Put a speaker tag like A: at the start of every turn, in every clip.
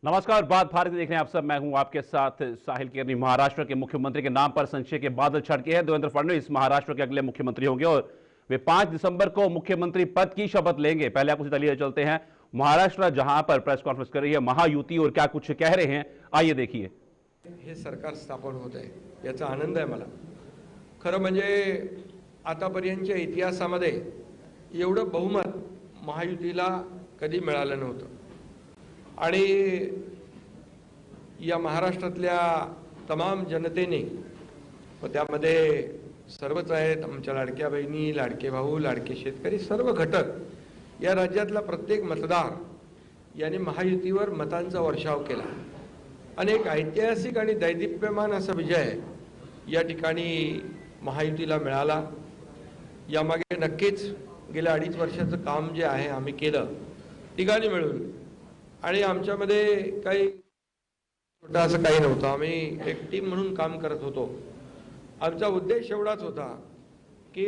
A: नमस्कार, बात भारत देख रहे हैं आप सब। मैं हूं आपके साथ साहिल केरनी। महाराष्ट्र के मुख्यमंत्री के नाम पर संशय के बादल छटके हैं। देवेंद्र फडणवीस महाराष्ट्र के अगले मुख्यमंत्री होंगे और वे 5 दिसंबर को मुख्यमंत्री पद की शपथ लेंगे। पहले आपको सीधा लिए चलते हैं महाराष्ट्र, जहां पर प्रेस कॉन्फ्रेंस कर रही है महायुति और क्या कुछ कह रहे हैं, आइए देखिए।
B: हे सरकार स्थापन होत आहे याचा आनंद आहे मला। खरं म्हणजे आतापर्यंतच्या इतिहासामध्ये एवढं बहुमत महायुतीला कधी मिळालं नव्हतं आणि या महाराष्ट्रातल्या तमाम जनतेने व त्यामध्ये सर्वच आहेत, आमच्या लाडक्या बहिणी, लाडके भाऊ, लाडके शेतकरी, सर्व घटक, या राज्यातला प्रत्येक मतदार यांनी महायुतीवर मतांचा वर्षाव केला आणि एक ऐतिहासिक आणि दैदिप्यमान असा विजय या ठिकाणी महायुतीला मिळाला। यामागे नक्कीच गेल्या 2.5 वर्षाचं काम जे आहे आम्ही केलं तिघांनी मिळून, आणि आमच्यामध्ये काही छोटा असं काही नव्हतं। आम्ही एक टीम म्हणून काम करत होतो। आमचा उद्देश एवढाच होता की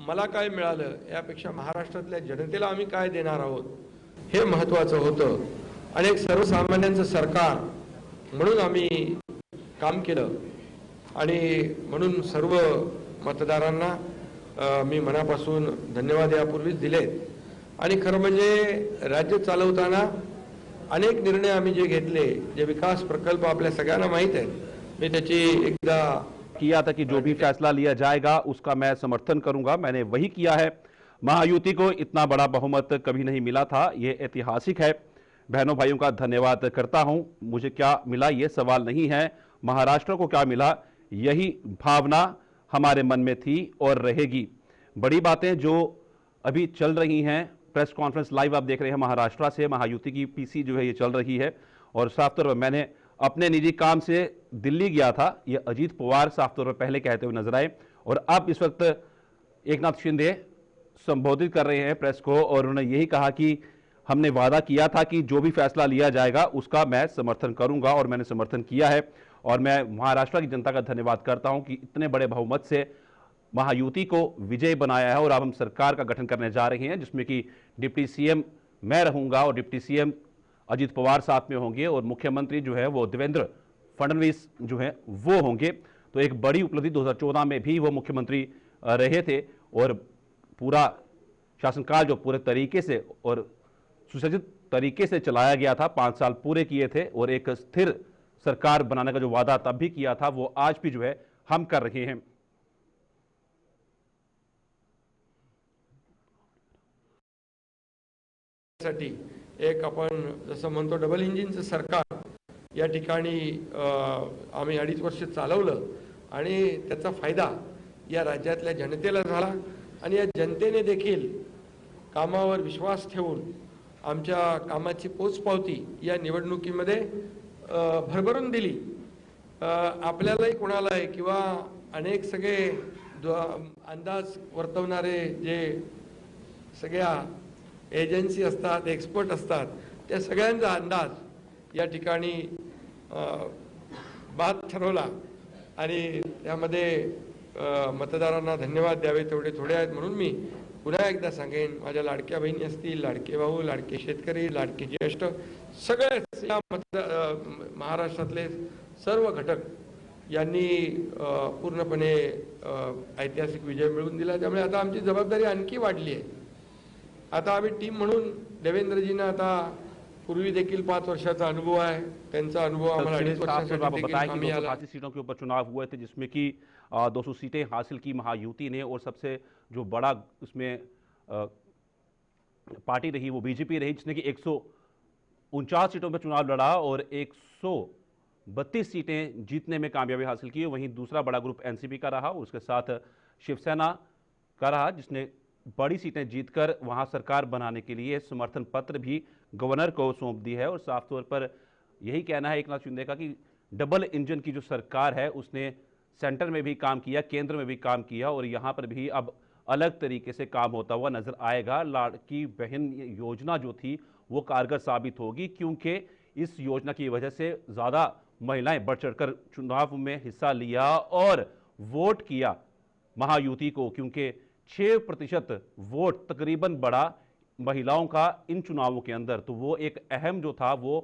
B: मला काय मिळालं यापेक्षा महाराष्ट्रातल्या जनतेला आम्ही काय देणार आहोत हे महत्त्वाचं होतं आणि एक सर्वसामान्यांचं सरकार म्हणून आम्ही काम केलं आणि म्हणून सर्व मतदारांना मी मनापासून धन्यवाद यापूर्वीच दिलेत। आणि खरं म्हणजे राज्य चालवताना अनेक निर्णय आम्ही जे घेतले, जे विकास प्रकल्प आपल्या सगळ्यांना माहित आहेत, मी त्याची एकदा
A: किया था कि जो भी फैसला लिया जाएगा उसका मैं समर्थन करूंगा। मैंने वही किया है। महायुति को इतना बड़ा बहुमत कभी नहीं मिला था, ये ऐतिहासिक है। बहनों भाइयों का धन्यवाद करता हूं। मुझे क्या मिला ये सवाल नहीं है, महाराष्ट्र को क्या मिला यही भावना हमारे मन में थी और रहेगी। बड़ी बातें जो अभी चल रही हैं, प्रेस कॉन्फ्रेंस लाइव आप देख रहे हैं महाराष्ट्र से, महायुति की पीसी जो है ये चल रही है और साफ तौर पर मैंने अपने निजी काम से दिल्ली गया था, ये अजीत पवार साफ तौर पर पहले कहते हुए नजर आए और अब इस वक्त एकनाथ शिंदे संबोधित कर रहे हैं प्रेस को और उन्होंने यही कहा कि हमने वादा किया था कि जो भी फैसला लिया जाएगा उसका मैं समर्थन करूंगा और मैंने समर्थन किया है। और मैं महाराष्ट्र की जनता का धन्यवाद करता हूं कि इतने बड़े बहुमत से महायुति को विजय बनाया है और अब हम सरकार का गठन करने जा रहे हैं जिसमें कि डिप्टी सीएम मैं रहूंगा और डिप्टी सीएम अजीत पवार साथ में होंगे और मुख्यमंत्री जो है वो देवेंद्र फडणवीस जो है वो होंगे। तो एक बड़ी उपलब्धि 2014 में भी वो मुख्यमंत्री रहे थे और पूरा शासनकाल जो पूरे तरीके से और सुसज्जित तरीके से चलाया गया था, 5 साल पूरे किए थे और एक स्थिर सरकार बनाने का जो वादा तब भी किया था वो आज भी जो है हम कर रहे हैं।
B: एक आपण जसं म्हणतो डबल इंजिनचं सरकार या ठिकाणी आम्ही 2.5 वर्ष चालवलं आणि त्याचा फायदा या राज्यातल्या जनतेला झाला आणि या जनतेने देखील कामावर विश्वास ठेवून आमच्या कामाची पोचपावती या निवडणुकीमध्ये भरभरून दिली। आपल्यालाही कोणालाही किंवा अनेक सगळे अंदाज वर्तवणारे जे सगळ्या एजन्सी असतात, एक्सपर्ट असतात, त्या सगळ्यांचा अंदाज या ठिकाणी बाद ठरवला आणि त्यामध्ये मतदारांना धन्यवाद द्यावे तेवढे थोडे आहेत। म्हणून मी पुन्हा एकदा सांगेन, माझ्या लाडक्या बहिणी असतील, लाडके भाऊ, लाडके शेतकरी, लाडके ज्येष्ठ, सगळेच या महाराष्ट्रातले सर्व घटक यांनी पूर्णपणे ऐतिहासिक विजय मिळवून दिला। त्यामुळे आता आमची जबाबदारी आणखी वाढली आहे। आता आम्ही टीम म्हणून देवेंद्रजींना आता पूर्वी देखिल 5 वर्षाचा अनुभव है, त्यांचा अनुभव हमारा 2.5 वर्षासाठी
A: बताया कि 280 सीटों के ऊपर चुनाव हुए थे जिसमें कि 200 सीटें हासिल की महायुति ने और सबसे जो बड़ा उसमें पार्टी रही वो बीजेपी रही जिसने कि 149 सीटों पर चुनाव लड़ा और 132 सीटें जीतने में कामयाबी हासिल की। वहीं दूसरा बड़ा ग्रुप एनसीपी का रहा और उसके साथ शिवसेना का रहा जिसने बड़ी सीटें जीतकर वहां सरकार बनाने के लिए समर्थन पत्र भी गवर्नर को सौंप दी है। और साफ तौर पर यही कहना है एकनाथ शिंदे का कि डबल इंजन की जो सरकार है उसने सेंटर में भी काम किया, केंद्र में भी काम किया और यहां पर भी अब अलग तरीके से काम होता हुआ नजर आएगा। लाड़की बहन योजना जो थी वो कारगर साबित होगी क्योंकि इस योजना की वजह से ज्यादा महिलाएं बढ़ चढ़कर चुनाव में हिस्सा लिया और वोट किया महायुति को, क्योंकि 6% वोट तकरीबन बढ़ा महिलाओं का इन चुनावों के अंदर। तो वो एक अहम जो था वो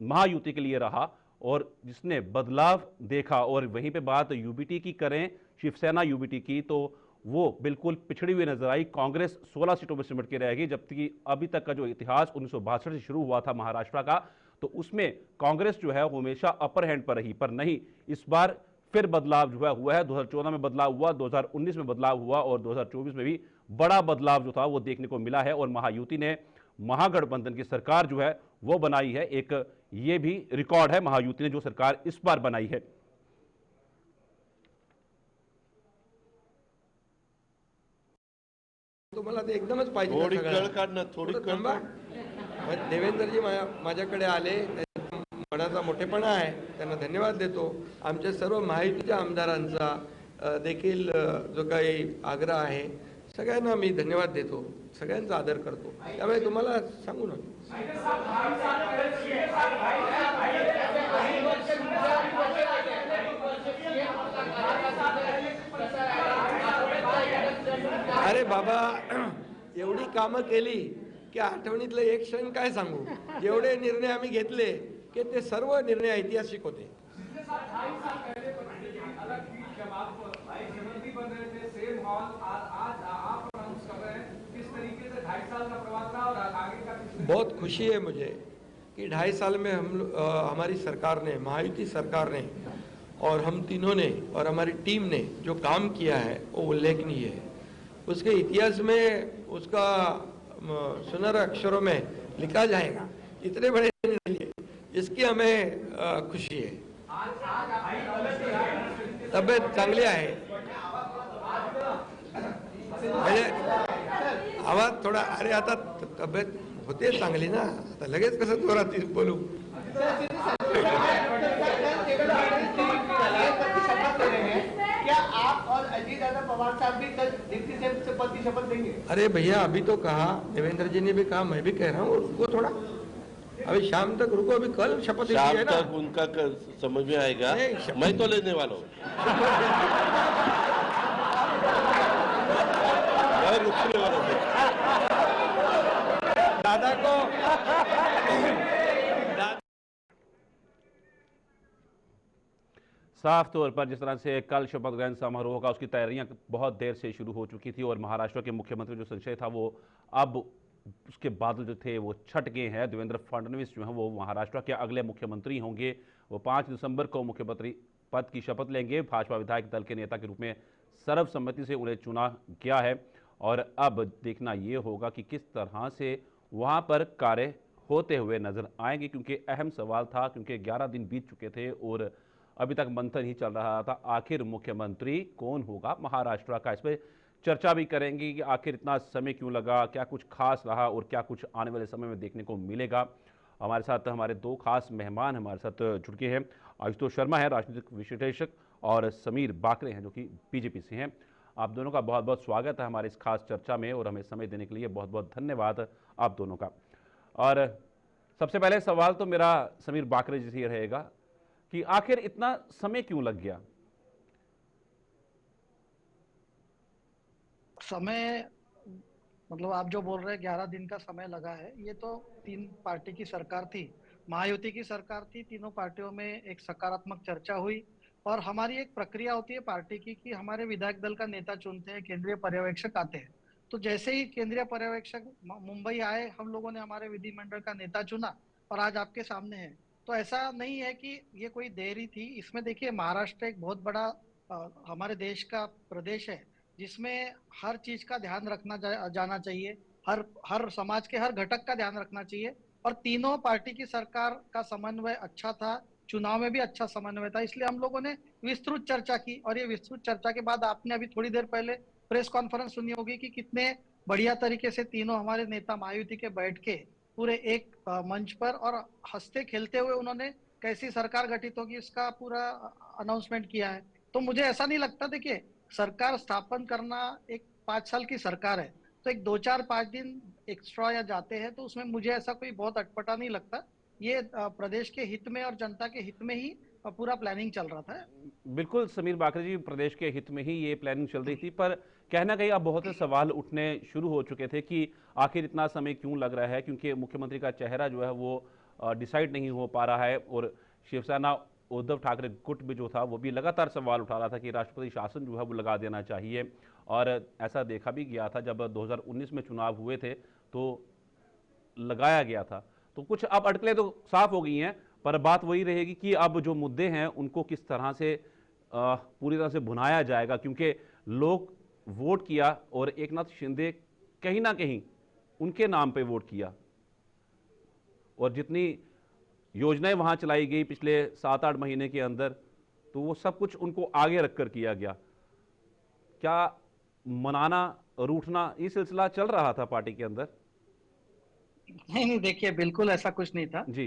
A: महायुति के लिए रहा और जिसने बदलाव देखा। और वहीं पे बात यूबीटी की करें, शिवसेना यूबीटी की, तो वो बिल्कुल पिछड़ी हुई नजर आई। कांग्रेस 16 सीटों में सिमट के रहेगी, जबकि अभी तक का जो इतिहास 1962 से शुरू हुआ था महाराष्ट्र का, तो उसमें कांग्रेस जो है हमेशा अपर हैंड पर रही। पर नहीं, इस बार फिर बदलाव जो है हुआ है। 2014 में बदलाव हुआ, 2019 में बदलाव हुआ और 2024 में भी बड़ा बदलाव जो था वो देखने को मिला है। और महायुति ने महागठबंधन की सरकार जो है वो बनाई है। एक ये भी रिकॉर्ड है महायुति ने जो सरकार इस बार बनाई है।
B: तुम्हाला ते एकदमच पाहिजे
C: थोडी
B: का
C: कळ
B: सगळ्यांना?
C: काढ ना, थोडी
B: थोडं
C: कळ
B: थांबा.
C: काढ.
B: देवेंद्रजी माझ्याकडे आले, त्यांचा मनाचा मोठेपणा आहे, त्यांना धन्यवाद देतो. आमच्या सर्व महायुतीच्या आमदारांचा देखील जो काही आग्रह आहे, सगळ्यांना मी धन्यवाद देतो, सगळ्यांचा आदर करतो. त्यामुळे तुम्हाला सांगू ना, अरे बाबा, एवढी कामं केली की आठवणीतलं एक क्षण काय सांगू. एवढे निर्णय आम्ही घेतले की ते सर्व निर्णय ऐतिहासिक होते. बहुत खुशी है मुझे कि 2.5 साल में हमारी सरकार ने, महायुति सरकार ने और हम तीनों ने और हमारी टीम ने जो काम किया है वो उल्लेखनीय है. उसके इतिहास में उसका सुनहरे अक्षरों में लिखा जाएगा. इतने बड़े निर्णय लिए, इसकी हमें खुशी है. तब्येत चांगली आहे. म्हणजे आवाज थोडा, अरे आता तब्येत होते चांगली ना, आता लगेच कसं जोरात बोलू.
D: क्या आप और अजीत पवार साहब भी कल डिप्टी शपथ की शपथ देंगे?
B: अरे भैया, अभी तो कहा, देवेंद्र जी ने भी कहा, मैं भी कह रहा हूँ, रुको थोड़ा, अभी शाम तक रुको. अभी कल शपथ लेनी
C: शाम
B: है ना.
C: तक उनका समझ में आएगा.
B: नहीं, शपथ-
C: मैं तो लेने वाला हूँ. मैं रुकने वाला हूँ.
B: दादा को
A: साफ तौर पर जिस तरह से कल शपथ ग्रहण समारोह का उसकी तैयारियां बहुत देर से शुरू हो चुकी थी और महाराष्ट्र के मुख्यमंत्री जो संशय था वो अब उसके बादल जो थे वो छट गए हैं। देवेंद्र फडणवीस जो हैं वो महाराष्ट्र के अगले मुख्यमंत्री होंगे। वो 5 दिसंबर को मुख्यमंत्री पद की शपथ लेंगे। भाजपा विधायक दल के नेता के रूप में सर्वसम्मति से उन्हें चुना गया है और अब देखना ये होगा कि किस तरह से वहाँ पर कार्य होते हुए नजर आएंगे, क्योंकि अहम सवाल था, क्योंकि 11 दिन बीत चुके थे और अभी तक मंथन ही चल रहा था। आखिर मुख्यमंत्री कौन होगा महाराष्ट्र का, इस पर चर्चा भी करेंगे कि आखिर इतना समय क्यों लगा, क्या कुछ खास रहा और क्या कुछ आने वाले समय में देखने को मिलेगा। हमारे साथ हमारे 2 खास मेहमान हमारे साथ जुड़ गए हैं। आशुतोष शर्मा है राजनीतिक विश्लेषक और समीर बाकरे हैं जो कि बीजेपी से हैं। आप दोनों का बहुत बहुत स्वागत है हमारे इस खास चर्चा में और हमें समय देने के लिए बहुत बहुत धन्यवाद आप दोनों का। और सबसे पहले सवाल तो मेरा समीर बाकरे जी से रहेगा कि आखिर इतना समय क्यों लग गया।
D: समय मतलब आप जो बोल रहे हैं 11 दिन का समय लगा है, ये तो 3 पार्टी की सरकार थी, महायुति की सरकार थी। तीनों पार्टियों में एक सकारात्मक चर्चा हुई और हमारी एक प्रक्रिया होती है पार्टी की कि हमारे विधायक दल का नेता चुनते हैं, केंद्रीय पर्यवेक्षक आते हैं। तो जैसे ही केंद्रीय पर्यवेक्षक मुंबई आए, हम लोगों ने हमारे विधिमंडल का नेता चुना और आज आपके सामने है। तो ऐसा नहीं है कि ये कोई देरी थी। इसमें देखिए, महाराष्ट्र एक बहुत बड़ा हमारे देश का प्रदेश है जिसमें हर चीज का ध्यान रखना जाना चाहिए, हर समाज के हर घटक का ध्यान रखना चाहिए। और तीनों पार्टी की सरकार का समन्वय अच्छा था, चुनाव में भी अच्छा समन्वय था, इसलिए हम लोगों ने विस्तृत चर्चा की। और ये विस्तृत चर्चा के बाद आपने अभी थोड़ी देर पहले प्रेस कॉन्फ्रेंस सुनी होगी कि कितने बढ़िया तरीके से तीनों हमारे नेता महायुति के बैठ के पूरे एक मंच पर और हंसते खेलते हुए उन्होंने कैसी सरकार गठित होगी इसका पूरा अनाउंसमेंट किया है। तो मुझे ऐसा नहीं लगता, देखिए सरकार स्थापन करना एक 5 साल की सरकार है, तो एक 2-4-5 दिन एक्स्ट्रा या जाते हैं तो उसमें मुझे ऐसा कोई बहुत अटपटा नहीं लगता। ये प्रदेश के हित में और जनता के हित में ही पूरा प्लानिंग चल रहा था।
A: बिल्कुल समीर बाकरे जी, प्रदेश के हित में ही ये प्लानिंग चल रही थी, पर कहना कहीं अब बहुत से सवाल उठने शुरू हो चुके थे कि आखिर इतना समय क्यों लग रहा है, क्योंकि मुख्यमंत्री का चेहरा जो है वो डिसाइड नहीं हो पा रहा है। और शिवसेना उद्धव ठाकरे गुट में जो था वो भी लगातार सवाल उठा रहा था कि राष्ट्रपति शासन जो है वो लगा देना चाहिए। और ऐसा देखा भी गया था जब 2019 में चुनाव हुए थे तो लगाया गया था। तो कुछ अब अटकलें तो साफ हो गई हैं, पर बात वही रहेगी कि अब जो मुद्दे हैं उनको किस तरह से पूरी तरह से भुनाया जाएगा, क्योंकि लोग वोट किया और एकनाथ शिंदे कहीं ना कहीं उनके नाम पे वोट किया। और जितनी योजनाएं वहां चलाई गई पिछले 7-8 महीने के अंदर, तो वो सब कुछ उनको आगे रखकर किया गया। क्या मनाना रूठना ये सिलसिला चल रहा था पार्टी के अंदर?
D: नहीं नहीं, देखिए बिल्कुल ऐसा कुछ नहीं था।
A: जी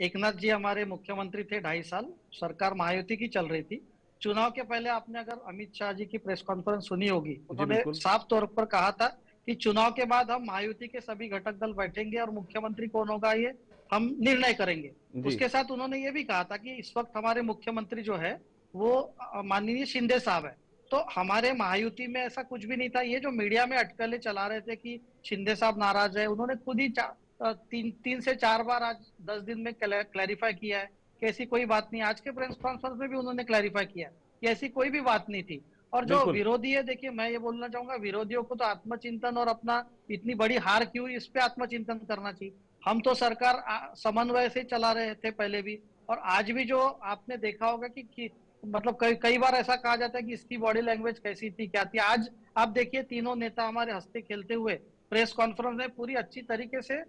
D: एकनाथ जी हमारे मुख्यमंत्री थे 2.5 साल, सरकार महायुति की चल रही थी। चुनाव के पहले आपने अगर अमित शाह जी की प्रेस कॉन्फ्रेंस सुनी होगी, उन्होंने
A: बिल्कुल।
D: साफ तौर पर कहा था कि चुनाव के बाद हम महायुति के सभी घटक दल बैठेंगे और मुख्यमंत्री कौन होगा ये हम निर्णय करेंगे।
A: जी
D: उसके साथ उन्होंने ये भी कहा था कि इस वक्त हमारे मुख्यमंत्री जो है वो माननीय शिंदे साहब है। तो हमारे महायुति में ऐसा कुछ भी नहीं था। ये जो मीडिया में अटकलें चला रहे थे कि शिंदे साहब नाराज है, उन्होंने खुद ही 3 से 4 बार आज 10 दिन में क्लैरिफाई किया है कि ऐसी कोई बात नहीं। आज के प्रेस कॉन्फ्रेंस में भी उन्होंने क्लैरिफाई किया है कि ऐसी कोई भी बात नहीं थी। और जो
A: बिल्कुल।
D: विरोधी है, देखिए मैं ये बोलना चाहूंगा, विरोधियों को तो आत्मचिंतन और अपना इतनी बड़ी हार क्यों, इस पे आत्मचिंतन करना चाहिए। हम तो सरकार समन्वय से चला रहे थे पहले भी, और आज भी जो आपने देखा होगा कि मतलब कई कई बार ऐसा कहा जाता है कि इसकी बॉडी लैंग्वेज कैसी थी, क्या थी। आज आप देखिए तीनों नेता हमारे हंसते खेलते हुए प्रेस कॉन्फ्रेंस में पूरी अच्छी तरीके से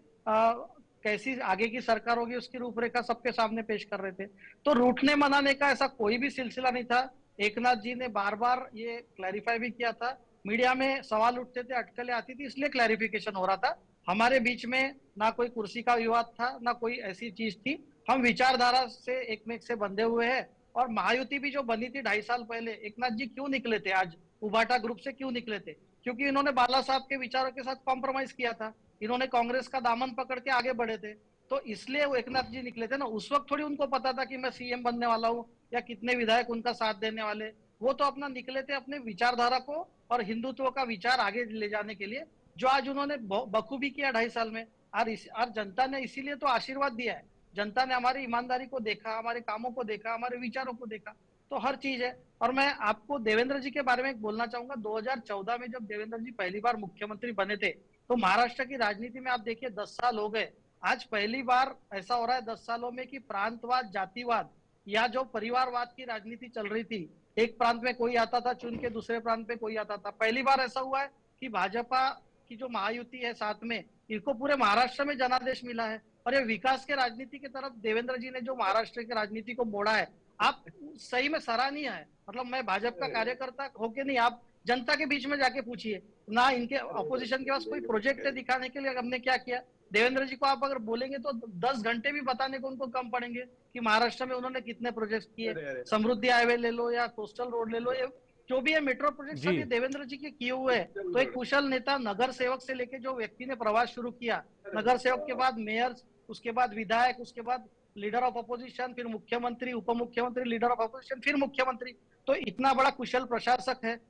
D: कैसी आगे की सरकार होगी उसकी रूपरेखा सबके सामने पेश कर रहे थे। तो रूठने मनाने का ऐसा कोई भी सिलसिला नहीं था। एकनाथ जी ने बार बार ये क्लैरिफाई भी किया था। मीडिया में सवाल उठते थे, अटकलें आती थी, इसलिए क्लैरिफिकेशन हो रहा था। हमारे बीच में ना कोई कुर्सी का विवाद था, ना कोई ऐसी चीज थी। हम विचारधारा से एक में से बंधे हुए हैं। और महायुति भी जो बनी थी 2.5 साल पहले, एकनाथ जी क्यों निकले थे आज, उबाटा ग्रुप से क्यों निकले थे? क्योंकि इन्होंने बाला साहब के विचारों के साथ कॉम्प्रोमाइज किया था। इन्होंने कांग्रेस का दामन पकड़ के आगे बढ़े थे। तो इसलिए वो एकनाथ जी निकले थे ना। उस वक्त थोड़ी उनको पता था कि मैं सीएम बनने वाला हूँ या कितने विधायक उनका साथ देने वाले। वो तो अपना निकले थे अपने विचारधारा को और हिंदुत्व का विचार आगे ले जाने के लिए, जो आज उन्होंने बखूबी किया 2.5 साल में। और जनता ने इसीलिए तो आशीर्वाद दिया है। जनता ने हमारी ईमानदारी को देखा, हमारे कामों को देखा, हमारे विचारों को देखा। तो हर चीज है। और मैं आपको देवेंद्र जी के बारे में बोलना चाहूंगा। 2014 में जब देवेंद्र जी पहली बार मुख्यमंत्री बने थे, तो महाराष्ट्र की राजनीति में आप देखिए 10 साल हो गए, आज पहली बार ऐसा हो रहा है 10 सालों में कि प्रांतवाद, जातिवाद या जो परिवारवाद की राजनीति चल रही थी, एक प्रांत में कोई आता था चुन के, दूसरे प्रांत में कोई आता था। पहली बार ऐसा हुआ है कि भाजपा की जो महायुति है साथ में, इनको पूरे महाराष्ट्र में जनादेश मिला है। और ये विकास के राजनीति की तरफ देवेंद्र जी ने जो महाराष्ट्र की राजनीति को मोड़ा है, आप सही में सराहनीय है। मतलब मैं भाजपा का कार्यकर्ता होके नहीं, आप जनता के बीच में जाके पूछिए ना, इनके अपोजिशन के पास कोई प्रोजेक्ट है दिखाने के लिए हमने क्या किया। देवेंद्र जी को आप अगर बोलेंगे तो 10 घंटे भी बताने को उनको कम पड़ेंगे कि महाराष्ट्र में उन्होंने कितने प्रोजेक्ट किए। समृद्धि हाईवे ले लो या कोस्टल रोड ले लो, ये जो भी है मेट्रो प्रोजेक्ट सब ये देवेंद्र जी के किए हुए हैं। तो एक कुशल नेता, नगर सेवक से लेके जो व्यक्ति ने प्रवास शुरू किया, नगर सेवक के बाद मेयर, उसके बाद विधायक, उसके बाद लीडर ऑफ अपोजिशन, फिर मुख्यमंत्री, उप मुख्यमंत्री, लीडर ऑफ अपोजिशन, फिर मुख्यमंत्री। तो इतना बड़ा कुशल प्रशासक है।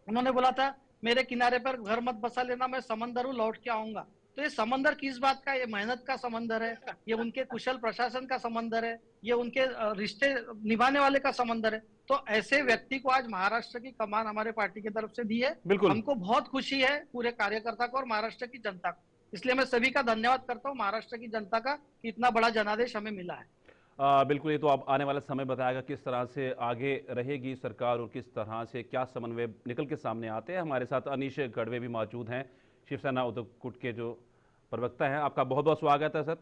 D: उन्होंने बोला था मेरे किनारे पर घर मत बसा लेना, मैं समंदर हूं, लौट के आऊंगा। तो ये समंदर किस बात का? ये मेहनत का समंदर है, ये उनके कुशल प्रशासन का समंदर है, ये उनके रिश्ते निभाने वाले का समंदर है। तो ऐसे व्यक्ति को आज महाराष्ट्र की कमान हमारे पार्टी की तरफ से दी है। हमको बहुत खुशी है, पूरे कार्यकर्ता को और महाराष्ट्र की जनता को। इसलिए मैं सभी का धन्यवाद करता हूँ, महाराष्ट्र की जनता का, कि इतना बड़ा जनादेश हमें मिला है।
A: बिल्कुल, ये तो अब आने वाला समय बताएगा किस तरह से आगे रहेगी सरकार और किस तरह से क्या समन्वय निकल के सामने आते हैं। हमारे साथ अनीश गढ़वे भी मौजूद हैं, शिवसेना उद्धव गुट के जो प्रवक्ता हैं। आपका बहुत बहुत स्वागत है सर।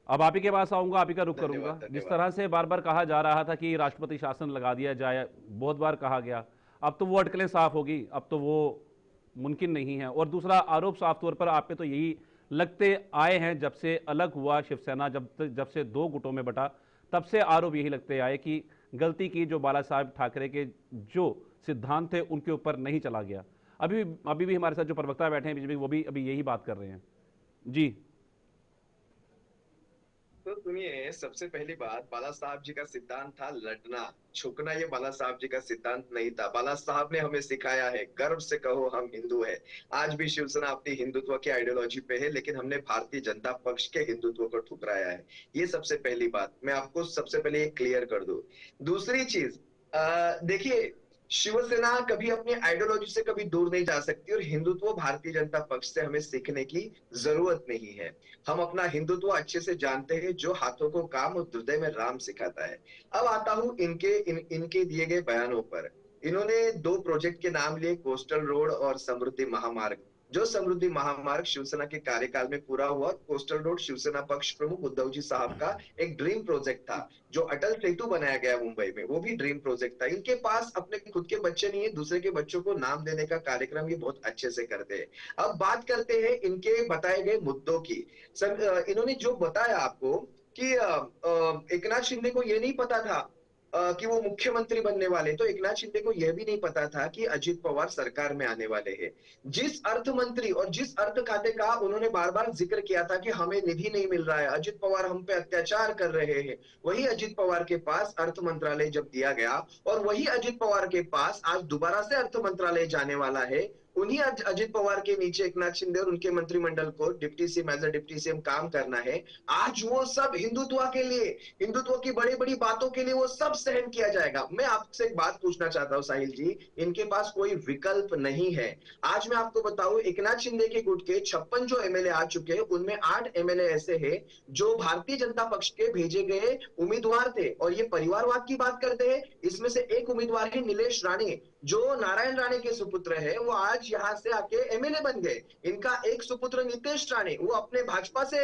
A: अब आप ही के पास आऊँगा, आप ही का रुख करूँगा। जिस तरह से बार बार कहा जा रहा था कि राष्ट्रपति शासन लगा दिया जाए, बहुत बार कहा गया, अब तो वो अटकलें साफ होगी, अब तो वो मुमकिन नहीं है। और दूसरा आरोप साफ तौर पर आप पे तो यही लगते आए हैं जब से अलग हुआ शिवसेना, जब से 2 गुटों में बटा, तब से आरोप यही लगते आए कि गलती की जो बाला साहब ठाकरे के जो सिद्धांत थे उनके ऊपर नहीं चला गया। अभी भी हमारे साथ जो प्रवक्ता बैठे हैं बीच में, वो भी अभी यही बात कर रहे हैं। जी
E: तो सुनिए, सबसे पहली बात, बाला साहब जी का सिद्धांत था लड़ना, झुकना। ये बाला साहब जी का सिद्धांत नहीं था। बाला साहब ने हमें सिखाया है, गर्व से कहो हम हिंदू है। आज भी शिवसेना अपनी हिंदुत्व की आइडियोलॉजी पे है, लेकिन हमने भारतीय जनता पक्ष के हिंदुत्व को ठुकराया है। ये सबसे पहली बात मैं आपको सबसे पहले ये क्लियर कर दूं। दूसरी चीज, देखिए, शिवसेना कभी अपनी आइडियोलॉजी से कभी दूर नहीं जा सकती, और हिंदुत्व भारतीय जनता पक्ष से हमें सीखने की जरूरत नहीं है। हम अपना हिंदुत्व अच्छे से जानते हैं, जो हाथों को काम और हृदय में राम सिखाता है। अब आता हूं इनके दिए गए बयानों पर। इन्होंने दो प्रोजेक्ट के नाम लिए, कोस्टल रोड और समृद्धि महामार्ग। जो समृद्धि महामार्ग शिवसेना के कार्यकाल में पूरा हुआ, कोस्टल रोड शिवसेना पक्ष प्रमुख उद्धव जी साहब का एक ड्रीम प्रोजेक्ट था। जो अटल सेतु बनाया गया मुंबई में, वो भी ड्रीम प्रोजेक्ट था। इनके पास अपने खुद के बच्चे नहीं है, दूसरे के बच्चों को नाम देने का कार्यक्रम ये बहुत अच्छे से करते हैं। अब बात करते हैं इनके बताए गए मुद्दों की। इन्होंने जो बताया आपको कि एकनाथ शिंदे को ये नहीं पता था कि वो मुख्यमंत्री बनने वाले, तो एकनाथ शिंदे को यह भी नहीं पता था कि अजित पवार सरकार में आने वाले हैं। जिस अर्थ मंत्री और जिस अर्थ खाते का उन्होंने बार बार जिक्र किया था कि हमें निधि नहीं मिल रहा है, अजित पवार हम पे अत्याचार कर रहे हैं, वही अजित पवार के पास अर्थ मंत्रालय जब दिया गया, और वही अजित पवार के पास आज दोबारा से अर्थ मंत्रालय जाने वाला है, उन्हीं अजित पवार के नीचे एकनाथ शिंदे और उनके मंत्रिमंडल को deputy CM, as a deputy CM काम करना है। आज वो सब हिंदुत्व के लिए, हिंदुत्व की बड़ी बड़ी बातों के लिए वो सब सहन किया जाएगा। मैं आपसे एक बात पूछना चाहता हूं साहिल जी, इनके पास कोई विकल्प नहीं है। आज मैं आपको बताऊं, एकनाथ शिंदे के गुट के 56 जो एमएलए आ चुके हैं, उनमें 8 एमएलए ऐसे हैं जो भारतीय जनता पक्ष के भेजे गए उम्मीदवार थे। और ये परिवारवाद की बात करते हैं। इसमें से एक उम्मीदवार है नीलेश राणे, जो नारायण राणे के सुपुत्र है, वो आज यहाँ से आके एमएलए बन गए। इनका एक सुपुत्र नितेश राणे, वो अपने भाजपा से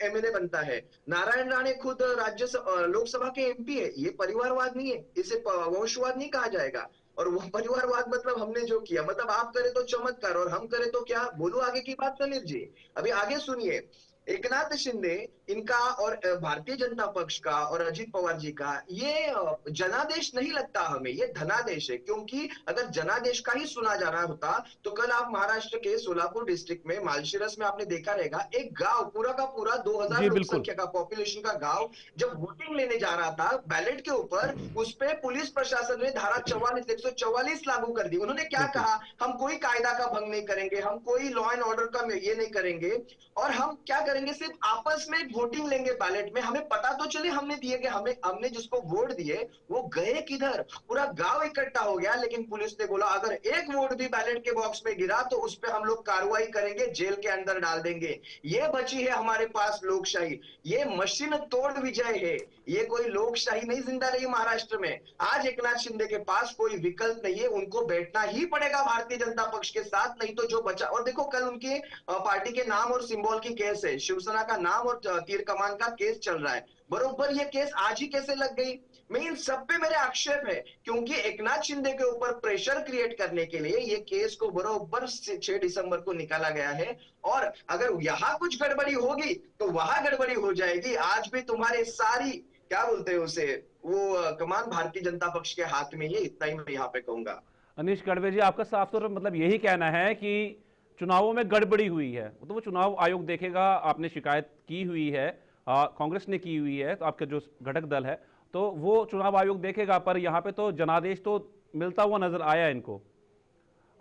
E: एमएलए बनता है। नारायण राणे खुद लोकसभा के एमपी है। ये परिवारवाद नहीं है, इसे वंशवाद नहीं कहा जाएगा। और वो परिवारवाद मतलब हमने जो किया, मतलब आप करें तो चमत्कार और हम करें तो क्या, बोलो आगे की बात समीर जी। अभी आगे सुनिए। एकनाथ शिंदे इनका और भारतीय जनता पक्ष का और अजित पवार जी का ये जनादेश नहीं लगता हमें, ये धनादेश है। क्योंकि अगर जनादेश का ही सुना जाना होता तो कल आप महाराष्ट्र के सोलापुर डिस्ट्रिक्ट में मालशिरस में आपने देखा रहेगा, एक गांव पूरा का पूरा 2000
A: जी
E: लोक
A: बिल्कुल।
E: संख्या का पॉपुलेशन का गांव जब वोटिंग लेने जा रहा था बैलेट के ऊपर, उस पे पुलिस प्रशासन ने धारा 144 लागू कर दी। उन्होंने क्या
A: बिल्कुल।
E: कहा, हम कोई कायदा का भंग नहीं करेंगे, हम कोई लॉ एंड ऑर्डर का ये नहीं करेंगे, और हम क्या करेंगे, सिर्फ आपस में वोटिंग लेंगे बैलेट में, हमें पता तो चले हमने दिए गए, हमने जिसको वोट दिए वो गए किधर। पूरा गांव इकट्ठा हो गया, लेकिन पुलिस ने बोला अगर एक वोट भी बैलेट के बॉक्स में गिरा तो उस पर हम लोग कार्रवाई करेंगे, जेल के अंदर डाल देंगे। ये बची है हमारे पास लोकशाही, ये मशीन तोड़ विजय है। ये कोई लोकशाही नहीं जिंदा रही महाराष्ट्र में। आज एकनाथ शिंदे के पास कोई विकल्प नहीं है, उनको बैठना ही पड़ेगा भारतीय जनता पक्ष के साथ, नहीं तो जो बचा। और देखो कल उनकी पार्टी के नाम और सिंबल की केस है, शिवसेना का नाम और तीर कमान का केस चल रहा है। बरोबर ये केस आज ही कैसे लग गई? मैं इन सब पे मेरे आक्षेप है, क्योंकि एकनाथ शिंदे के ऊपर प्रेशर क्रिएट करने के लिए ये केस को बरोबर 6 दिसंबर को निकाला गया है। और अगर यहां कुछ गड़बड़ी होगी तो वहां गड़बड़ी हो जाएगी। आज भी तुम्हारे सारी, क्या बोलते हैं उसे, वो कमान भारतीय जनता पक्ष के हाथ में ही है। इतना ही मैं यहाँ पे कहूंगा।
A: अनीश कड़वे जी, आपका साफ तौर पर मतलब यही कहना है कि चुनावों में गड़बड़ी हुई है, तो वो चुनाव आयोग देखेगा। आपने शिकायत की हुई है, कांग्रेस ने की हुई है, तो आपका जो घटक दल है, तो वो चुनाव आयोग देखेगा। पर यहाँ पे तो जनादेश तो मिलता हुआ नजर आया इनको।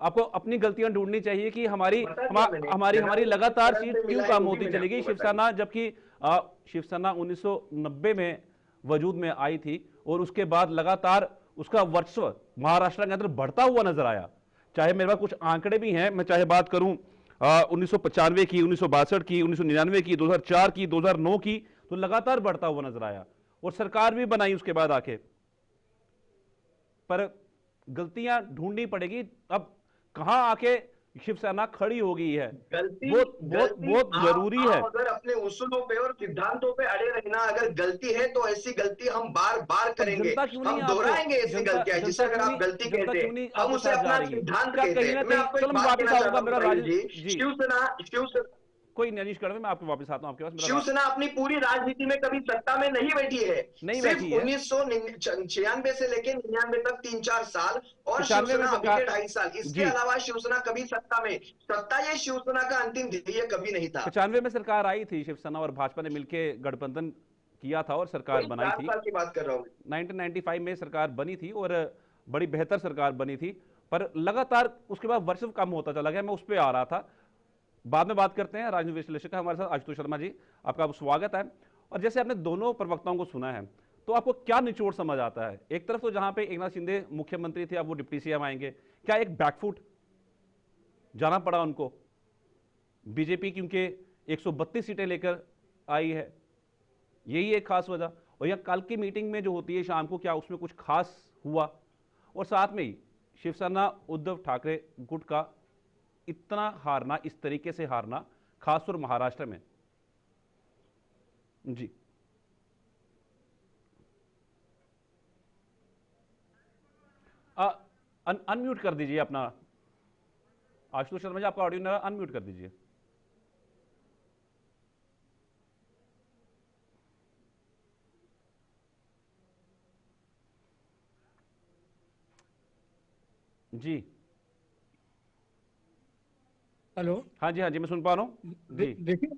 A: आपको अपनी गलतियां ढूंढनी चाहिए कि हमारी लगातार सीट क्यों कम होती चली गई। शिवसेना, जबकि शिवसेना 1990 में वजूद में आई थी और उसके बाद लगातार उसका वर्चस्व महाराष्ट्र के अंदर बढ़ता हुआ नजर आया। चाहे मेरे पास कुछ आंकड़े भी हैं, मैं चाहे बात करूं 1995 की, 1962 की, 1999 की, 2004 की, 2009 की, तो लगातार बढ़ता हुआ नजर आया और सरकार भी बनाई उसके बाद आके। पर गलतियां ढूंढनी पड़ेगी। अब कहां आके शिवसेना खड़ी हो गई है, बहुत जरूरी है।
E: अगर अपने उसूलों पे और सिद्धांतों पे अड़े रहना, अगर गलती है तो ऐसी गलती हम बार बार करेंगे, हम दोहराएंगे ऐसी गलतियां जिससे अगर आप गलती कहते हैं, हम उसे अपना सिद्धांत कहते हैं। मैं आपको एक बात कहना चाहता हूं जी, शिवसेना
A: कोई नहीं, अनीश कड़वे, मैं आपके वापस आता हूं आपके पास।
E: शिवसेना अपनी पूरी राजनीति में कभी सत्ता में नहीं बैठी है, सिर्फ 1996 से लेकर 99 तक 3-4 साल, और शिवसेना अभी के 2.5 साल। इसके अलावा शिवसेना कभी सत्ता ये शिवसेना का अंतिम ध्येय कभी नहीं था।
A: 95 में सरकार आई थी, शिवसेना और भाजपा ने मिलकर गठबंधन किया था और सरकार बनाई
E: 4
A: थी।
E: साल की बात कर रहा हूँ।
A: 1995 में सरकार बनी थी और बड़ी बेहतर सरकार बनी थी, पर लगातार उसके बाद वर्चस्व कम होता चला गया। मैं उस पर आ रहा था, बाद में बात करते हैं। राजनीतिक विश्लेषक है हमारे साथ आशुतोष शर्मा जी, आपका स्वागत है। और जैसे आपने दोनों प्रवक्ताओं को सुना है, तो आपको क्या निचोड़ समझ आता है? एक तरफ तो जहां पे एकनाथ शिंदे मुख्यमंत्री थे, अब वो डिप्टी सीएम आएंगे, क्या एक बैकफुट जाना पड़ा उनको? बीजेपी क्योंकि 132 सीटें लेकर आई है, यही एक खास वजह। और यह कल की मीटिंग में जो होती है शाम को, क्या उसमें कुछ खास हुआ? और साथ में ही शिवसेना उद्धव ठाकरे गुट का इतना हारना, इस तरीके से हारना, खासतौर महाराष्ट्र में। जी अनम्यूट कर दीजिए अपना आशुतोष शर्मा जी, आपका ऑडियो अनम्यूट कर दीजिए। जी
F: हेलो।
A: हाँ जी, हाँ जी, मैं सुन पा रहा हूँ जी।
F: देखिए,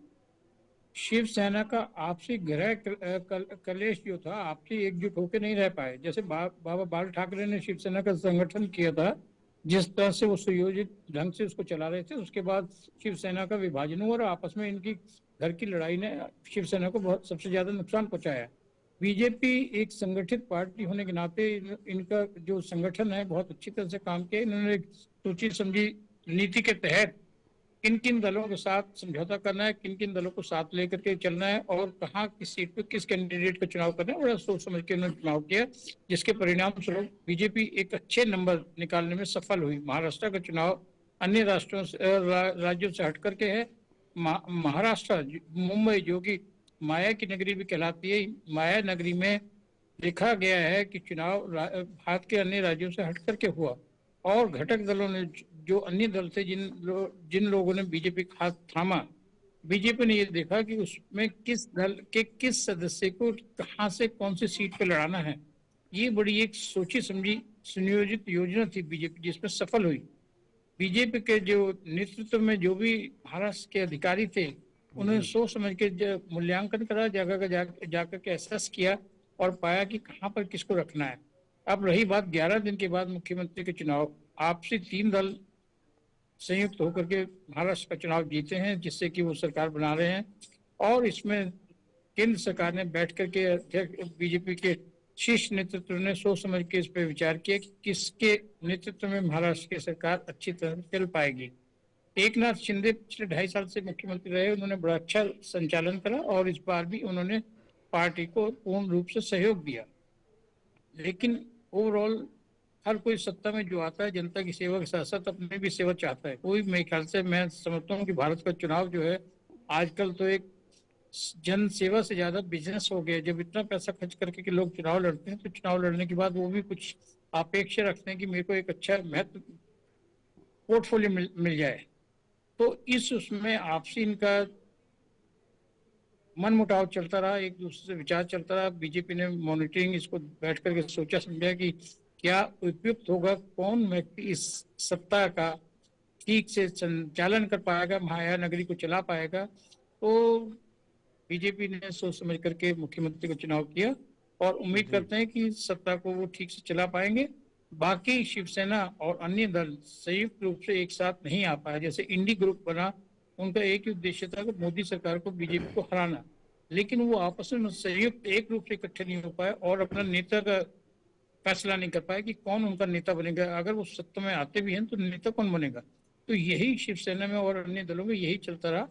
F: शिवसेना का आपसी गृह कलेश जो था, आपसी एकजुट होकर नहीं रह पाए। जैसे बाबा बाल ठाकरे ने शिवसेना का संगठन किया था, जिस तरह से वो सुयोजित ढंग से उसको चला रहे थे, उसके बाद शिवसेना का विभाजन हुआ और आपस में इनकी घर की लड़ाई ने शिवसेना को बहुत सबसे ज्यादा नुकसान पहुंचाया। बीजेपी एक संगठित पार्टी होने के नाते इनका जो संगठन है बहुत अच्छी तरह से काम किया। इन्होंने एक सोची समझी नीति के तहत किन किन दलों के साथ समझौता करना है, किन किन दलों को साथ लेकर के चलना है और कहाँ किस सीट पे किस कैंडिडेट का चुनाव करना है, बड़ा सोच समझ के उन्होंने चुनाव किया, जिसके परिणाम स्वरूप बीजेपी एक अच्छे नंबर निकालने में सफल हुई। महाराष्ट्र का चुनाव अन्य राष्ट्रों से राज्यों से हट करके है। महाराष्ट्र मुंबई, जो कि माया की नगरी भी कहलाती है, माया नगरी में देखा गया है कि चुनाव भारत के अन्य राज्यों से हट करके हुआ और घटक दलों ने, जो अन्य दल थे, जिन लोगों ने बीजेपी का हाथ थामा, बीजेपी ने ये देखा कि उसमें किस दल के किस सदस्य को कहां से कौन सी सीट पे लड़ाना है। ये बड़ी एक सोची समझी सुनियोजित योजना थी बीजेपी, जिसमें सफल हुई। बीजेपी के जो नेतृत्व में जो भी महाराष्ट्र के अधिकारी थे, उन्होंने सोच समझ के मूल्यांकन करा, जाकर के एसेस किया और पाया कि कहाँ पर किसको रखना है। अब रही बात 11 दिन के बाद मुख्यमंत्री के चुनाव, आपसी 3 दल संयुक्त होकर के महाराष्ट्र का चुनाव जीते हैं, जिससे कि वो सरकार बना रहे हैं। और इसमें केंद्र सरकार ने बैठ करके अध्यक्ष बीजेपी के शीर्ष नेतृत्व ने सोच समझ के इस पर विचार किया कि किसके नेतृत्व में महाराष्ट्र की सरकार अच्छी तरह से चल पाएगी। एकनाथ शिंदे पिछले 2.5 साल से मुख्यमंत्री रहे, उन्होंने बड़ा अच्छा संचालन करा और इस बार भी उन्होंने पार्टी को पूर्ण रूप से सहयोग दिया। लेकिन ओवरऑल हर कोई सत्ता में जो आता है, जनता की सेवा के साथ साथ अपनी भी सेवा चाहता है। कोई, मेरे ख्याल से मैं समझता हूँ कि भारत का चुनाव जो है आजकल तो एक जन सेवा से ज्यादा बिजनेस हो गया। जब इतना पैसा खर्च करके कि लोग चुनाव लड़ते हैं, तो चुनाव लड़ने के बाद वो भी कुछ अपेक्षा रखते हैं कि मेरे को एक अच्छा महत्व पोर्टफोलियो मिल जाए। तो इस उसमें आपसी इनका मन मुटाव चलता रहा, एक दूसरे से विचार चलता रहा। बीजेपी ने मॉनिटरिंग इसको बैठ करके सोचा समझा कि क्या उपयुक्त होगा, कौन व्यक्ति इस सत्ता का ठीक से संचालन कर पाएगा, माया नगरी को चला पाएगा। तो बीजेपी ने सोच समझ करके मुख्यमंत्री का चुनाव किया और उम्मीद करते हैं कि सत्ता को वो ठीक से चला पाएंगे। बाकी शिवसेना और अन्य दल संयुक्त रूप से एक साथ नहीं आ पाए। जैसे इंडी ग्रुप बना, उनका एक ही उद्देश्य था कि मोदी सरकार को, बीजेपी को हराना, लेकिन वो आपस में संयुक्त एक रूप से इकट्ठे नहीं हो पाए और अपना नेता का फैसला नहीं कर पाए कि कौन उनका नेता बनेगा। अगर वो सत्ता में आते भी हैं तो नेता कौन बनेगा। तो यही शिवसेना में और अन्य दलों में यही चलता रहा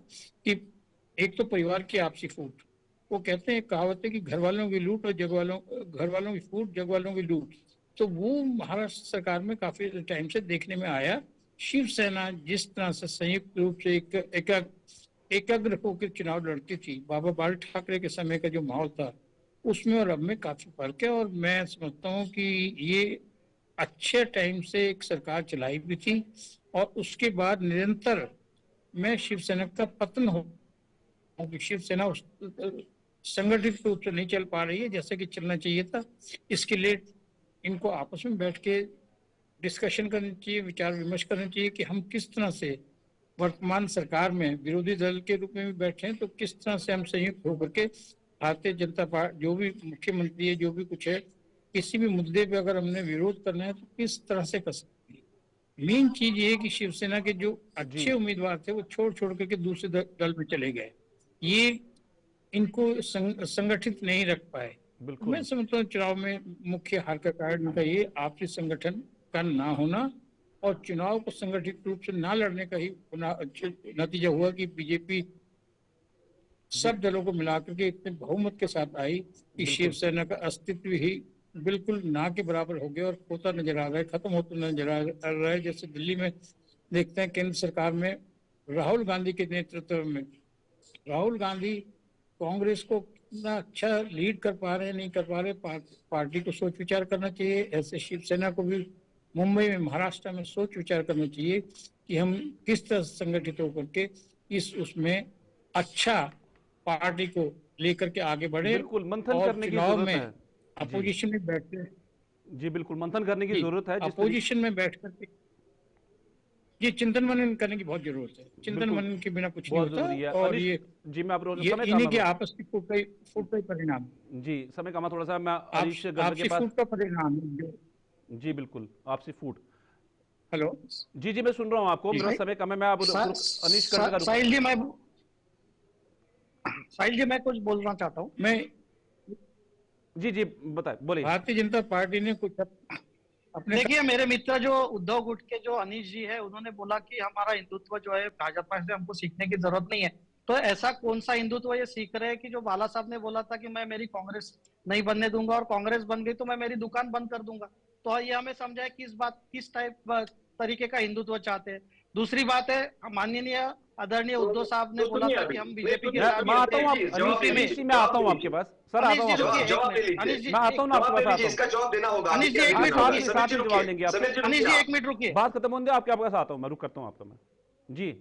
F: कि एक तो परिवार की आपसी फूट, वो कहते हैं, कहावत है कि घर वालों की लूट और घर वालों की फूट, जग वालों की लूट। तो वो महाराष्ट्र सरकार में काफी टाइम से देखने में आया। शिवसेना जिस तरह से संयुक्त रूप से एकाग्र होकर चुनाव लड़ती थी, बाबा बाल ठाकरे के समय का जो माहौल था, उसमें और अब में काफी फर्क है। और मैं समझता हूँ कि ये अच्छे टाइम से एक सरकार चलाई भी थी और उसके बाद निरंतर में शिवसेना का पतन हो, शिवसेना संगठित रूप से नहीं चल पा रही है जैसे कि चलना चाहिए था। इसके लिए इनको आपस में बैठ के डिस्कशन करनी चाहिए, विचार विमर्श करना चाहिए कि हम किस तरह से वर्तमान सरकार में विरोधी दल के रूप में भी बैठे हैं, तो किस तरह से हम संयुक्त होकर के भारतीय जनता पार्टी जो भी मुख्यमंत्री है, जो भी कुछ है, किसी भी मुद्दे पे अगर हमने विरोध करना है तो किस तरह से कर सकते हैं। मेन चीज ये है कि शिवसेना के जो अच्छे
A: जी
F: उम्मीदवार थे वो छोड़ छोड़ करके दूसरे दल में चले गए। ये इनको संगठित नहीं रख पाए।
A: बिल्कुल
F: मैं समझता हूँ चुनाव में मुख्य हार का कारण इनका ये आपसी संगठन का ना होना और चुनाव को संगठित रूप से ना लड़ने का ही नतीजा हुआ कि बीजेपी सब दलों को मिलाकर के इतने बहुमत के साथ आई कि शिवसेना का अस्तित्व ही बिल्कुल ना के बराबर हो गया और खोता नजर आ रहा है, खत्म होता नजर आ रहा है। जैसे दिल्ली में देखते हैं केंद्र सरकार में राहुल गांधी के नेतृत्व में राहुल गांधी कांग्रेस को कितना अच्छा लीड कर पा रहे हैं, नहीं कर पा रहे, पार्टी को सोच विचार करना चाहिए। ऐसे शिवसेना को भी मुंबई में, महाराष्ट्र में सोच विचार करना चाहिए कि हम किस तरह संगठित होकर के इस उसमें अच्छा पार्टी को लेकर के आगे बढ़े
A: बिल्कुल मंथन
F: और
A: करने की
F: चुनाव
A: जरूरत
F: में
A: है।
F: अपोजिशन में बैठे
A: जी बिल्कुल मंथन करने की जरूरत है।
F: अपोजिशन में बैठ करके ये चिंतन मनन करने की बहुत जरूरत है। चिंतन मनन के बिना कुछ नहीं
A: बहुत
F: होता
A: जरूरी है।
F: और
A: अनिश,
F: ये
A: जी मैं आप समय
F: इन्हीं के आपस की फूट का ही परिणाम।
A: जी समय का थोड़ा सा मैं अनिश गर्ग के
F: आपसी
A: पास।
F: फूट का परिणाम है जो।
A: जी बिल्कुल आपसी फूट।
F: हेलो
A: जी जी मैं सुन रहा हूँ आपको, मेरा समय कम है। मैं अब अनिश गर्ग का
D: साहिल जी मैं कुछ बोलना चाहता हूँ।
F: मैं
A: जी जी बताए बोलिए।
F: भारतीय जनता पार्टी ने कुछ अपने
D: देखिए मेरे मित्र जो उद्धव गुट के जो अनिश जी है, उन्होंने बोला कि हमारा हिंदुत्व जो है भाजपा से हमको सीखने की जरूरत नहीं है। तो ऐसा कौन सा हिंदुत्व ये सीख रहे हैं कि जो बाला साहब ने बोला था कि मैं मेरी कांग्रेस नहीं बनने दूंगा और कांग्रेस बन गई तो मैं मेरी दुकान बंद कर दूंगा। तो ये हमें समझाए किस टाइप तरीके का हिंदुत्व चाहते हैं। दूसरी बात है, माननीय आदरणीय उद्धव साहब ने बोला था कि हम बीजेपी के साथ
A: मैं आता हूँ मैं आता हूँ आपके पास सर, आता हूँ मैं आता हूँ ना आपके पास।
E: इसका जवाब देना होगा।
D: अनिश जी एक मिनट रुकिए,
A: जवाब देंगे आप।
D: अनिश जी एक मिनट रुकिए,
A: बात खत्म होने दे, आपके पास आता हूँ मैं, रुक करता हूँ आपका मैं। जी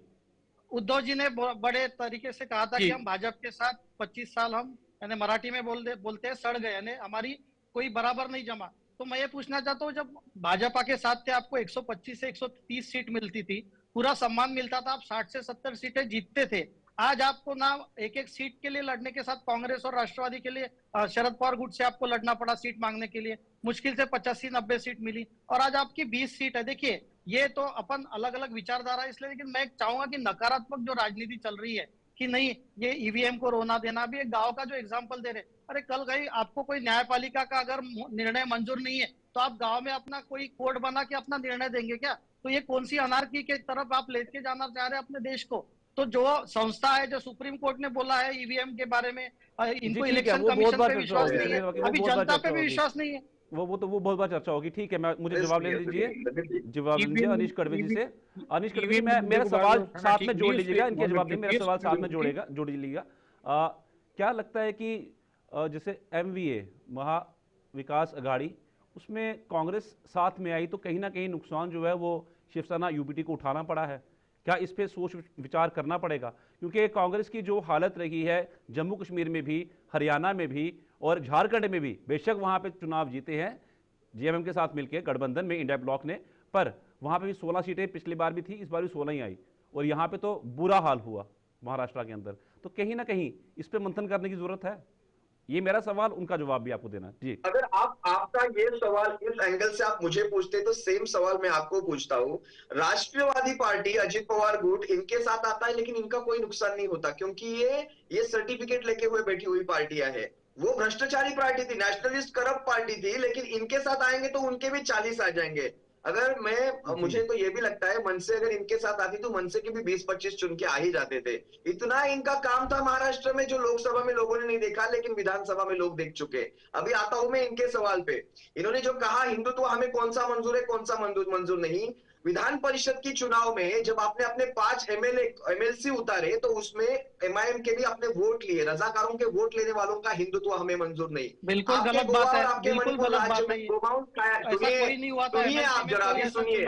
D: उद्धव जी ने बड़े तरीके से कहा था कि हम भाजपा के साथ 25 साल हम यानी मराठी में बोलते हैं सड़ गए, यानी हमारी कोई बराबर नहीं जमा। तो मैं ये पूछना चाहता हूँ, जब भाजपा के साथ थे आपको 125 से 130 सीट मिलती थी, पूरा सम्मान मिलता था, आप 60 से 70 सीटें जीतते थे। आज आपको ना एक एक सीट के लिए लड़ने के साथ कांग्रेस और राष्ट्रवादी के लिए शरद पवार गुट से आपको लड़ना पड़ा सीट मांगने के लिए, मुश्किल से 85-90 सीट मिली और आज आपकी 20 सीट है। देखिए ये तो अपन अलग अलग विचारधारा इसलिए, लेकिन मैं चाहूंगा कि नकारात्मक जो राजनीति चल रही है कि नहीं ये ईवीएम को रोना देना, अभी एक गांव का जो एग्जांपल दे रहे, अरे कल गई आपको कोई न्यायपालिका का अगर निर्णय मंजूर नहीं है तो आप गांव में अपना कोई कोर्ट बना के अपना निर्णय देंगे क्या? तो ये कौन सी अनार्की के तरफ आप लेके जाना चाह रहे हैं अपने देश को? तो जो संस्था है, जो सुप्रीम कोर्ट ने बोला है ईवीएम के बारे में, इनको इलेक्शन कमीशन पे विश्वास नहीं है, अभी जनता पे भी विश्वास नहीं है।
A: वो बहुत बार चर्चा होगी। ठीक है, मैं मुझे जवाब ले लीजिए, जवाब लीजिए अनिश कड़वे जी से। अनिश कड़वे जी, मैं मेरा सवाल साथ में जोड़ लीजिएगा, इनके जवाब दें, मेरा सवाल साथ में जोड़ लीजिएगा। क्या लगता है कि जैसे MVA महा विकास अघाड़ी, उसमें कांग्रेस साथ में आई तो कहीं ना कहीं नुकसान जो है वो शिवसेना UBT को उठाना पड़ा है? क्या इस पे सोच विचार करना पड़ेगा? क्योंकि कांग्रेस की जो हालत रही है जम्मू कश्मीर में भी, हरियाणा में भी और झारखंड में भी, बेशक वहां पे चुनाव जीते हैं JMM के साथ मिलकर गठबंधन में, इंडिया ब्लॉक ने, पर वहां पे भी 16 सीटें पिछली बार भी थी, इस बार भी 16 ही आई और यहाँ पे तो बुरा हाल हुआ महाराष्ट्र के अंदर। तो कहीं ना कहीं इस पे मंथन करने की जरूरत है। ये मेरा सवाल, उनका जवाब भी आपको देना है। जी
E: अगर आपका ये सवाल इस एंगल से आप मुझे पूछते तो सेम सवाल मैं आपको पूछता हूँ। राष्ट्रवादी पार्टी, अजित पवार गुट इनके साथ आता है लेकिन इनका कोई नुकसान नहीं होता, क्योंकि ये सर्टिफिकेट लेके हुए बैठी हुई पार्टियां हैं। वो भ्रष्टाचारी पार्टी थी, नेशनलिस्ट करप्ट पार्टी थी, लेकिन इनके साथ आएंगे तो उनके भी 40 आ जाएंगे। अगर मुझे तो ये भी लगता है मनसे अगर इनके साथ आती तो मनसे के भी 20-25 चुन के आ ही जाते थे। इतना इनका काम था महाराष्ट्र में जो लोकसभा में लोगों ने नहीं देखा, लेकिन विधानसभा में लोग देख चुके। अभी आता हूं मैं इनके सवाल पे। इन्होंने जो कहा हिंदुत्व हमें कौन सा मंजूर है, कौन सा मंजूर नहीं। विधान परिषद की चुनाव में जब आपने अपने 5 MLC उतारे तो उसमें MIM के भी अपने वोट लिए, रजाकारों के वोट लेने वालों का हिंदुत्व हमें मंजूर नहीं।
D: बिल्कुल गलत बात है, बिल्कुल गलत बात है। ऐसा कोई नहीं हुआ था
E: सुनिए, आप जरा भी सुनिए,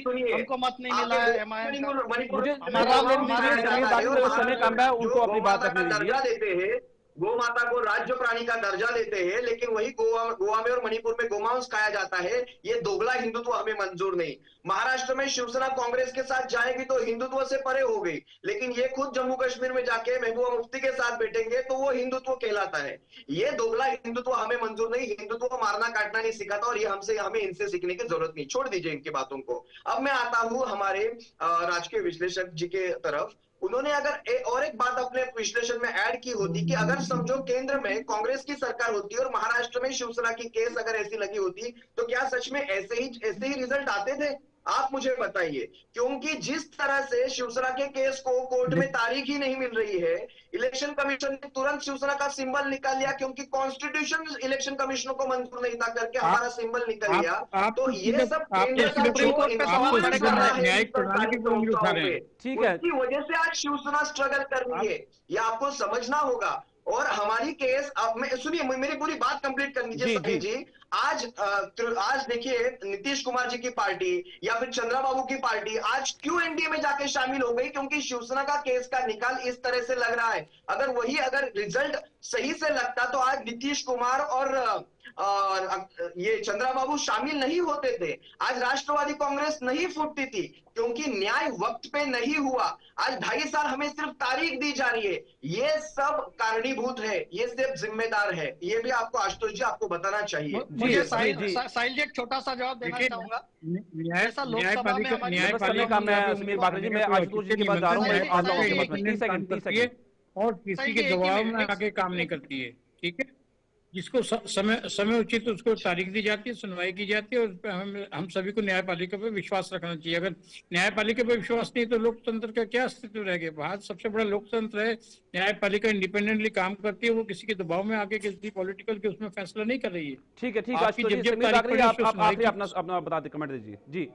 E: सुनिए,
D: हमको मत नहीं मिला है MIM का।
A: मुझे जवाब लेने दीजिए, समय कम है, उनको अपनी बात रखने दीजिए।
E: देते हैं गौ माता को राज्य प्राणी का दर्जा देते हैं, लेकिन वही गोवा में और मणिपुर में गोमांस खाया जाता है। ये दोगला हिंदुत्व हमें मंजूर नहीं। महाराष्ट्र में शिवसेना कांग्रेस के साथ जाएगी तो हिंदुत्व से परे हो गई, लेकिन ये खुद जम्मू कश्मीर में जाके महबूबा मुफ्ती के साथ बैठेंगे तो वो हिंदुत्व कहलाता है। ये दोगला हिंदुत्व हमें मंजूर नहीं। हिंदुत्व मारना काटना नहीं सिखाता, और ये हमें इनसे सीखने की जरूरत नहीं। छोड़ दीजिए इनकी बातों को। अब मैं आता हूं हमारे राजकीय विश्लेषक जी के तरफ। उन्होंने अगर और एक बात अपने विश्लेषण में ऐड की होती कि अगर समझो केंद्र में कांग्रेस की सरकार होती और महाराष्ट्र में शिवसेना की केस अगर ऐसी लगी होती, तो क्या सच में ऐसे ही रिजल्ट आते थे? आप मुझे बताइए। क्योंकि जिस तरह से शिवसेना के केस को कोर्ट में तारीख ही नहीं मिल रही है, इलेक्शन कमीशन ने तुरंत शिवसेना का सिंबल निकाल लिया, क्योंकि कॉन्स्टिट्यूशन इलेक्शन कमीशन को मंजूर नहीं था करके हमारा सिंबल निकल गया। तो ये सब केंद्र का
D: सुप्रीम कोर्ट पे सवाल खड़े कर रहा है।
F: न्यायिक प्रणाली की उंगली उठा रहे हैं।
A: ठीक है।
E: उसकी वजह से आज शिवसेना स्ट्रगल कर रही है, ये आपको समझना होगा। और हमारी केस, अब मैं सुनिए, मेरी पूरी बात कंप्लीट कर लीजिए साहिल जी। आज देखिए, नीतीश कुमार जी की पार्टी या फिर चंद्रबाबू की पार्टी आज क्यों एनडीए में जाके शामिल हो गई? क्योंकि शिवसेना का केस का निकाल इस तरह से लग रहा है। अगर रिजल्ट सही से लगता तो आज नीतीश कुमार और ये चंद्रबाबू शामिल नहीं होते थे। आज राष्ट्रवादी कांग्रेस नहीं फूटती थी, क्योंकि न्याय वक्त पे नहीं हुआ। आज 2.5 साल हमें सिर्फ तारीख दी जा रही है। ये सब कारणीभूत है, ये सिर्फ जिम्मेदार है। ये भी आपको आशुतोष जी आपको बताना चाहिए।
D: मुझे साहिल जी एक छोटा सा जवाब देना चाहूंगा। जैसा लोकसभा में
A: न्यायपालिका में समीर बाकरे जी, मैं आशुतोष जी के पास जा रहा हूँ। मैं आ जाऊँ आपके पास में। 30 सेकंड।
F: और किसी के दबाव में आके काम नहीं करती है। ठीक है, जिसको समय उचित उसको तारीख दी जाती है, सुनवाई की जाती है, और उस पर हम सभी को न्यायपालिका पर विश्वास रखना चाहिए। अगर न्यायपालिका पर विश्वास नहीं तो लोकतंत्र का क्या अस्तित्व रह गया? भारत सबसे बड़ा लोकतंत्र है। न्यायपालिका इंडिपेंडेंटली काम करती है, वो किसी के दबाव में आके किसी पॉलिटिकल के उसमें फैसला नहीं कर रही है।
A: ठीक है, समीर बाकरे जी, आप आखिरी अपना बता दे, कमेंट दीजिए जी।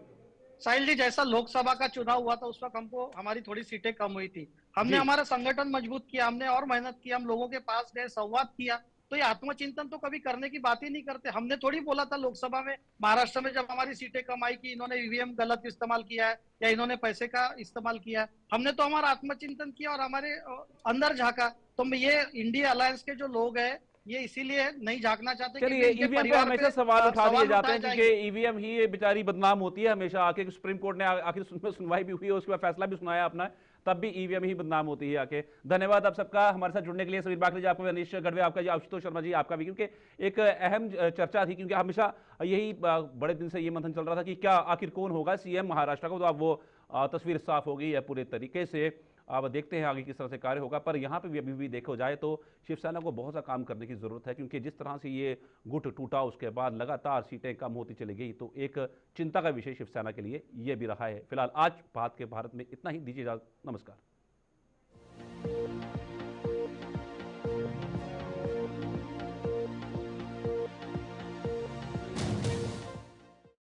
D: साहिल जी, जैसा लोकसभा का चुनाव हुआ था उस वक्त हमको हमारी थोड़ी सीटें कम हुई थी। हमने हमारा संगठन मजबूत किया, हमने और मेहनत की, हम लोगों के पास गए, संवाद किया। तो ये आत्मचिंतन तो कभी करने की बात ही नहीं करते। हमने थोड़ी बोला था लोकसभा में, महाराष्ट्र में जब हमारी सीटें कम आई कि इन्होंने ईवीएम गलत इस्तेमाल किया है या इन्होंने पैसे का इस्तेमाल किया है। हमने तो हमारा आत्मचिंतन किया और हमारे अंदर झांका। तो ये इंडिया अलायंस के जो लोग हैं, ये इसीलिए नहीं झांकना चाहते।
A: चलिए, ईवीएम पे हमेशा सवाल उठा दिए जाते हैं, क्योंकि ईवीएम ही बेचारी बदनाम होती है हमेशा। आके सुप्रीम कोर्ट ने आखिर सुनवाई भी हुई है, उसके बाद फैसला भी सुनाया अपना, तब भी ईवीएम ही बदनाम होती है आके। धन्यवाद आप सबका हमारे साथ जुड़ने के लिए। समीर बाकरे जी आपका, अनिश गढ़वे आपका जी, आशुतोष शर्मा जी आपका भी, क्योंकि एक अहम चर्चा थी। क्योंकि हमेशा यही बड़े दिन से ये मंथन चल रहा था कि क्या आखिर कौन होगा सीएम महाराष्ट्र का। तो अब वो तस्वीर साफ हो गई है पूरे तरीके से। अब देखते हैं आगे किस तरह से कार्य होगा। पर यहाँ पे भी अभी भी देखा जाए तो शिवसेना को बहुत सा काम करने की जरूरत है, क्योंकि जिस तरह से ये गुट टूटा उसके बाद लगातार सीटें कम होती चली गई, तो एक चिंता का विषय शिवसेना के लिए ये भी रहा है। फिलहाल आज बात के भारत में इतना ही। दीजिए इजाजत, नमस्कार।